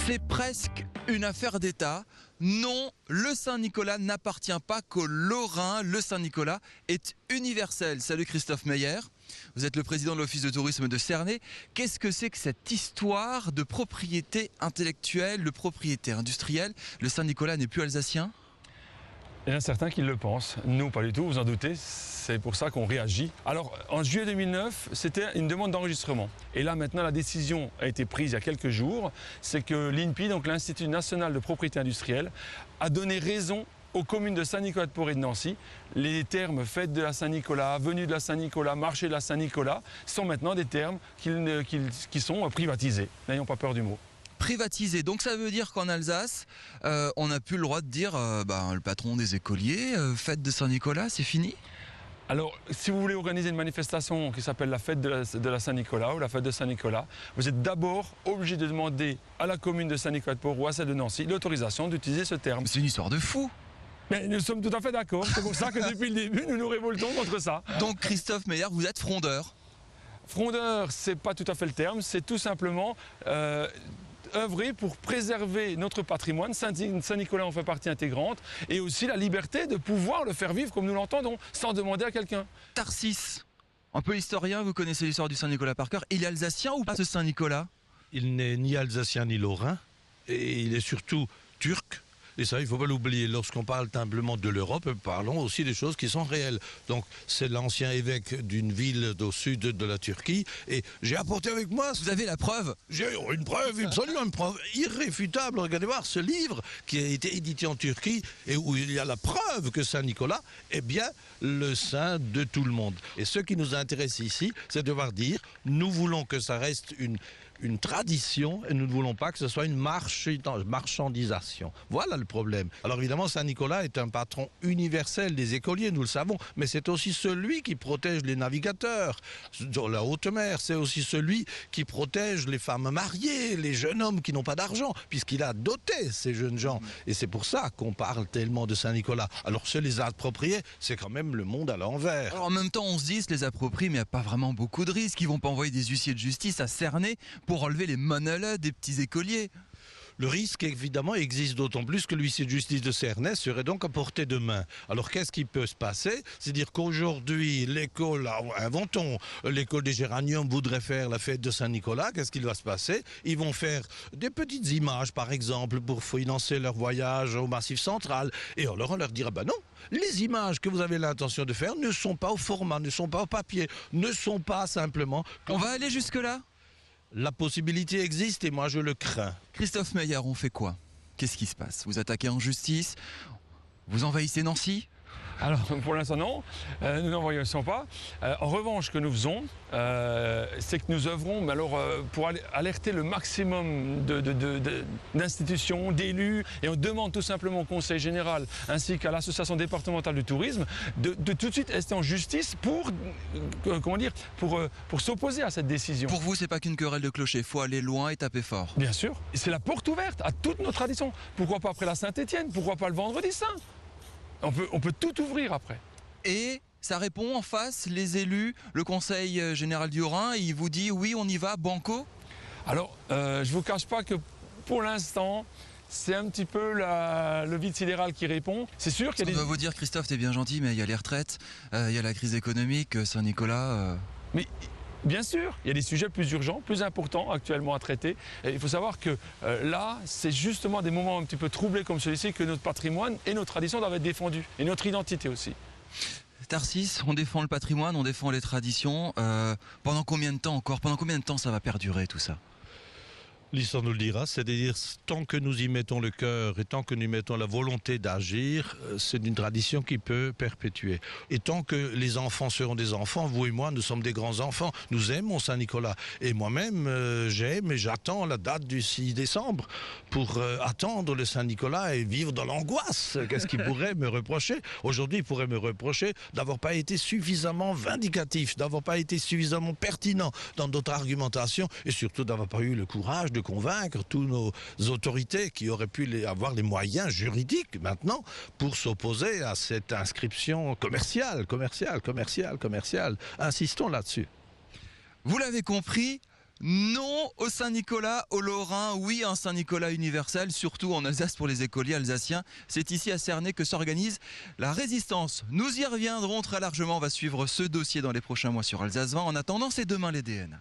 C'est presque une affaire d'État. Non, le Saint-Nicolas n'appartient pas qu'aux Lorrains. Le Saint-Nicolas est universel. Salut Christophe Meyer. Vous êtes le président de l'Office de tourisme de Cernay. Qu'est-ce que c'est que cette histoire de propriété intellectuelle, de propriété industrielle? Le Saint-Nicolas n'est plus alsacien? Il y en a certains qui le pensent. Nous, pas du tout, vous en doutez. C'est pour ça qu'on réagit. Alors, en juillet 2009, c'était une demande d'enregistrement. Et là, maintenant, la décision a été prise il y a quelques jours. C'est que l'INPI, donc l'Institut national de propriété industrielle, a donné raison aux communes de Saint-Nicolas-de-Port et de Nancy. Les termes fête de la Saint-Nicolas, venue de la Saint-Nicolas, marché de la Saint-Nicolas sont maintenant des termes qui sont privatisés. N'ayons pas peur du mot. Privatisé. Donc ça veut dire qu'en Alsace, on n'a plus le droit de dire le patron des écoliers, fête de Saint-Nicolas, c'est fini? Alors, si vous voulez organiser une manifestation qui s'appelle la fête de la Saint-Nicolas ou la fête de Saint-Nicolas, vous êtes d'abord obligé de demander à la commune de Saint-Nicolas-de-Port ou à celle de Nancy l'autorisation d'utiliser ce terme. C'est une histoire de fou. Mais nous sommes tout à fait d'accord. C'est pour ça que depuis le début, nous nous révoltons contre ça. Donc Christophe Meyer, vous êtes frondeur. Frondeur, c'est pas tout à fait le terme. C'est tout simplement œuvrer pour préserver notre patrimoine. Saint-Nicolas en fait partie intégrante et aussi la liberté de pouvoir le faire vivre comme nous l'entendons, sans demander à quelqu'un. Tarsis, un peu historien, vous connaissez l'histoire du Saint-Nicolas par cœur. Il est alsacien ou pas ce Saint-Nicolas? Il n'est ni alsacien ni lorrain et il est surtout turc. Et ça, il ne faut pas l'oublier. Lorsqu'on parle simplement de l'Europe, parlons aussi des choses qui sont réelles. Donc, c'est l'ancien évêque d'une ville au sud de la Turquie. Et j'ai apporté avec moi... Vous avez la preuve? J'ai une preuve, absolument une preuve irréfutable. Regardez voir ce livre qui a été édité en Turquie et où il y a la preuve que Saint-Nicolas est bien le saint de tout le monde. Et ce qui nous intéresse ici, c'est de devoir dire, nous voulons que ça reste une tradition et nous ne voulons pas que ce soit une marchandisation. Voilà le problème. Alors évidemment, Saint-Nicolas est un patron universel des écoliers, nous le savons, mais c'est aussi celui qui protège les navigateurs sur la haute mer, c'est aussi celui qui protège les femmes mariées, les jeunes hommes qui n'ont pas d'argent, puisqu'il a doté ces jeunes gens. Et c'est pour ça qu'on parle tellement de Saint-Nicolas. Alors se les approprier, c'est quand même le monde à l'envers. Alors en même temps, on se dit, se les approprie, mais il n'y a pas vraiment beaucoup de risques. Ils vont pas envoyer des huissiers de justice à Cernay pour enlever les monolithes des petits écoliers. Le risque, évidemment, existe d'autant plus que l'huissier de justice de Cernay serait donc à portée de main. Alors, qu'est-ce qui peut se passer? C'est-à-dire qu'aujourd'hui, l'école, inventons, l'école des Géraniums voudrait faire la fête de Saint-Nicolas. Qu'est-ce qu'il va se passer? Ils vont faire des petites images, par exemple, pour financer leur voyage au Massif central. Et alors, on leur dira, non, les images que vous avez l'intention de faire ne sont pas au format, ne sont pas au papier, ne sont pas simplement... On va aller jusque-là? La possibilité existe et moi je le crains. Christophe Meyer, on fait quoi? Qu'est-ce qui se passe? Vous attaquez en justice? Vous envahissez Nancy? Alors, pour l'instant, non, nous n'envoyons pas. En revanche, ce que nous faisons, c'est que nous œuvrons pour alerter le maximum d'institutions, d'élus, et on demande tout simplement au Conseil général, ainsi qu'à l'Association départementale du tourisme, de tout de suite rester en justice pour s'opposer à cette décision. Pour vous, c'est pas qu'une querelle de clocher, il faut aller loin et taper fort. Bien sûr, c'est la porte ouverte à toutes nos traditions. Pourquoi pas après la Saint-Étienne? Pourquoi pas le Vendredi Saint? On peut tout ouvrir après. Et ça répond en face, les élus, le Conseil général du Haut-Rhin, il vous dit oui, on y va, banco? Alors, je ne vous cache pas que pour l'instant, c'est un petit peu le vide sidéral qui répond. C'est sûr qu'il y a On doit vous dire, Christophe, t'es bien gentil, mais il y a les retraites, il y a la crise économique, Saint-Nicolas... Mais bien sûr, il y a des sujets plus urgents, plus importants actuellement à traiter. Et il faut savoir que là, c'est justement des moments un petit peu troublés comme celui-ci que notre patrimoine et nos traditions doivent être défendus. Et notre identité aussi. Tarsis, on défend le patrimoine, on défend les traditions. Pendant combien de temps encore? Pendant combien de temps ça va perdurer tout ça? L'histoire nous le dira, c'est-à-dire tant que nous y mettons le cœur et tant que nous mettons la volonté d'agir, c'est une tradition qui peut perpétuer. Et tant que les enfants seront des enfants, vous et moi, nous sommes des grands-enfants, nous aimons Saint-Nicolas. Et moi-même, j'aime et j'attends la date du 6 décembre pour attendre le Saint-Nicolas et vivre dans l'angoisse. Qu'est-ce qu'il pourrait me reprocher? Aujourd'hui, il pourrait me reprocher d'avoir pas été suffisamment vindicatif, d'avoir pas été suffisamment pertinent dans notre argumentation et surtout d'avoir pas eu le courage de convaincre tous nos autorités qui auraient pu avoir les moyens juridiques maintenant pour s'opposer à cette inscription commerciale. Insistons là-dessus. Vous l'avez compris, Non au Saint-Nicolas, au Lorrain, oui un Saint-Nicolas universel, surtout en Alsace pour les écoliers alsaciens. C'est ici à Cernay que s'organise la résistance. Nous y reviendrons très largement, on va suivre ce dossier dans les prochains mois sur Alsace 20. En attendant, c'est demain les DN.